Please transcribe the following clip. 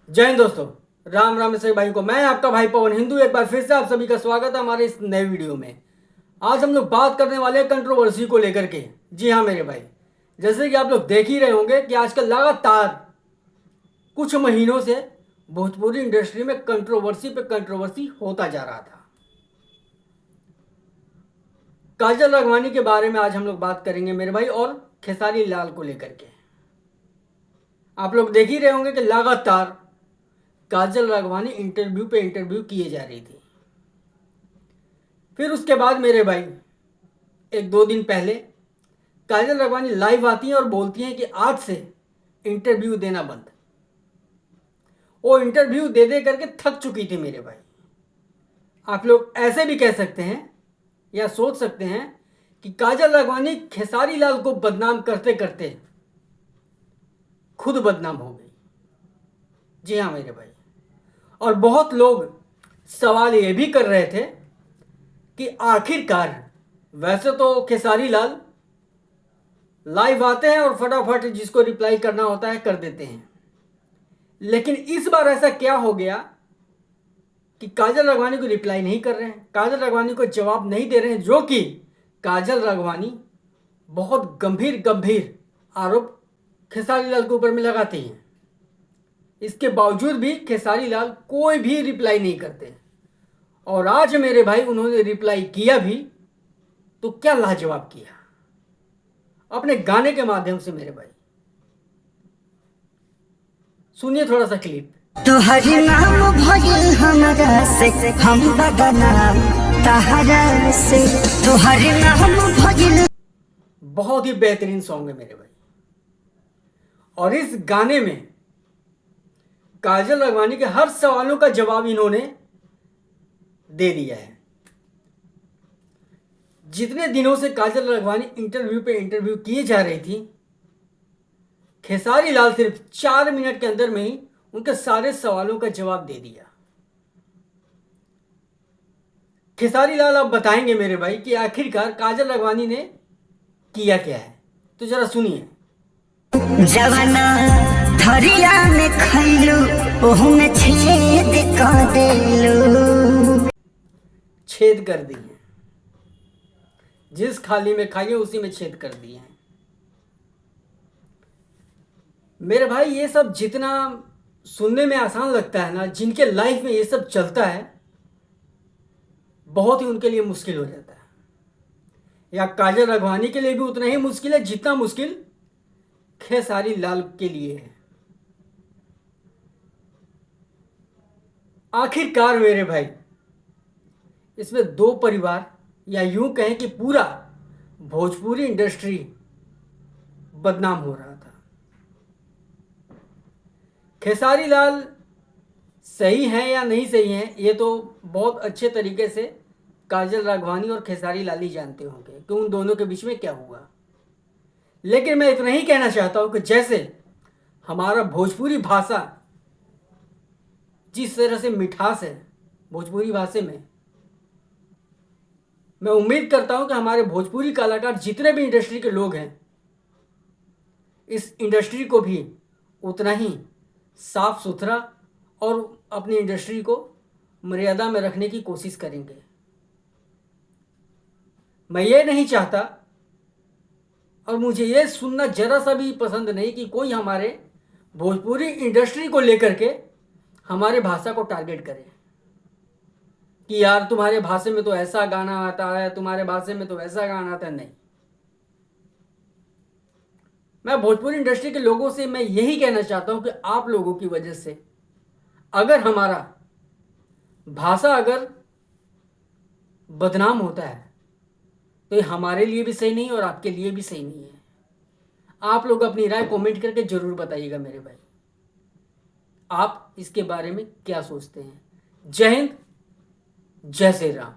जय हिंद दोस्तों। राम राम सभी भाई को। मैं आपका भाई पवन हिंदू एक बार फिर से आप सभी का स्वागत है हमारे इस नए वीडियो में। आज हम लोग बात करने वाले हैं कंट्रोवर्सी को लेकर के। जी हाँ मेरे भाई, जैसे कि आप लोग देख ही रहे होंगे कि आजकल लगातार कुछ महीनों से भोजपुरी इंडस्ट्री में कंट्रोवर्सी पे कंट्रोवर्सी होता जा रहा था। काजल राघवानी के बारे में आज हम लोग बात करेंगे मेरे भाई, और खेसारी लाल को लेकर के। आप लोग देख ही रहे होंगे कि लगातार काजल राघवानी इंटरव्यू पे इंटरव्यू किए जा रही थी। फिर उसके बाद मेरे भाई एक दो दिन पहले काजल राघवानी लाइव आती हैं और बोलती हैं कि आज से इंटरव्यू देना बंद। वो इंटरव्यू दे दे करके थक चुकी थी मेरे भाई। आप लोग ऐसे भी कह सकते हैं या सोच सकते हैं कि काजल राघवानी खेसारी लाल को बदनाम करते करते खुद बदनाम हो गई। जी हाँ मेरे भाई, और बहुत लोग सवाल ये भी कर रहे थे कि आखिरकार, वैसे तो खेसारी लाल लाइव आते हैं और फटाफट जिसको रिप्लाई करना होता है कर देते हैं, लेकिन इस बार ऐसा क्या हो गया कि काजल राघवानी को रिप्लाई नहीं कर रहे हैं, काजल राघवानी को जवाब नहीं दे रहे हैं, जो कि काजल राघवानी बहुत गंभीर गंभीर आरोप खेसारी लाल के ऊपर में लगाती हैं। इसके बावजूद भी खेसारी लाल कोई भी रिप्लाई नहीं करते। और आज मेरे भाई उन्होंने रिप्लाई किया भी, तो क्या लाजवाब किया अपने गाने के माध्यम से मेरे भाई। सुनिए थोड़ा सा क्लिप। तोहरी नाम भइल हमरा से हम बदनाम तहरा से तोहरी नाम भइल। बहुत ही बेहतरीन सॉन्ग है मेरे भाई, और इस गाने में काजल राघवानी के हर सवालों का जवाब इन्होंने दे दिया है। जितने दिनों से काजल राघवानी इंटरव्यू पे इंटरव्यू किए जा रही थी, खेसारी लाल सिर्फ 4 मिनट के अंदर में ही उनके सारे सवालों का जवाब दे दिया। खेसारी लाल आप बताएंगे मेरे भाई कि आखिरकार काजल राघवानी ने किया क्या है, तो जरा सुनिए। जवाना थरिया में खैलू ओहू में छेद कर देलू। छेद कर दी है, जिस खाली में खाइए उसी में छेद कर दिए हैं। मेरे भाई ये सब जितना सुनने में आसान लगता है ना, जिनके लाइफ में ये सब चलता है बहुत ही उनके लिए मुश्किल हो जाता है। या काजल राघवानी के लिए भी उतना ही मुश्किल है जितना मुश्किल खेसारी लाल के लिए है। आखिरकार मेरे भाई इसमें दो परिवार, या यूं कहें कि पूरा भोजपुरी इंडस्ट्री बदनाम हो रहा था। खेसारी लाल सही है या नहीं सही है, ये तो बहुत अच्छे तरीके से काजल राघवानी और खेसारी लाल ही जानते होंगे कि उन दोनों के बीच में क्या हुआ। लेकिन मैं इतना ही कहना चाहता हूं कि जैसे हमारा भोजपुरी भाषा जिस तरह से मिठास है भोजपुरी भाषा में, मैं उम्मीद करता हूं कि हमारे भोजपुरी कलाकार जितने भी इंडस्ट्री के लोग हैं, इस इंडस्ट्री को भी उतना ही साफ सुथरा और अपनी इंडस्ट्री को मर्यादा में रखने की कोशिश करेंगे। मैं ये नहीं चाहता, और मुझे ये सुनना जरा सा भी पसंद नहीं कि कोई हमारे भोजपुरी इंडस्ट्री को लेकर के हमारे भाषा को टारगेट करे कि यार तुम्हारे भाषा में तो ऐसा गाना आता है, तुम्हारे भाषा में तो ऐसा गाना आता है। नहीं, मैं भोजपुरी इंडस्ट्री के लोगों से मैं यही कहना चाहता हूं कि आप लोगों की वजह से अगर हमारा भाषा अगर बदनाम होता है तो ये हमारे लिए भी सही नहीं और आपके लिए भी सही नहीं है। आप लोग अपनी राय कमेंट करके जरूर बताइएगा मेरे भाई, आप इसके बारे में क्या सोचते हैं। जय हिंद, जय श्री राम।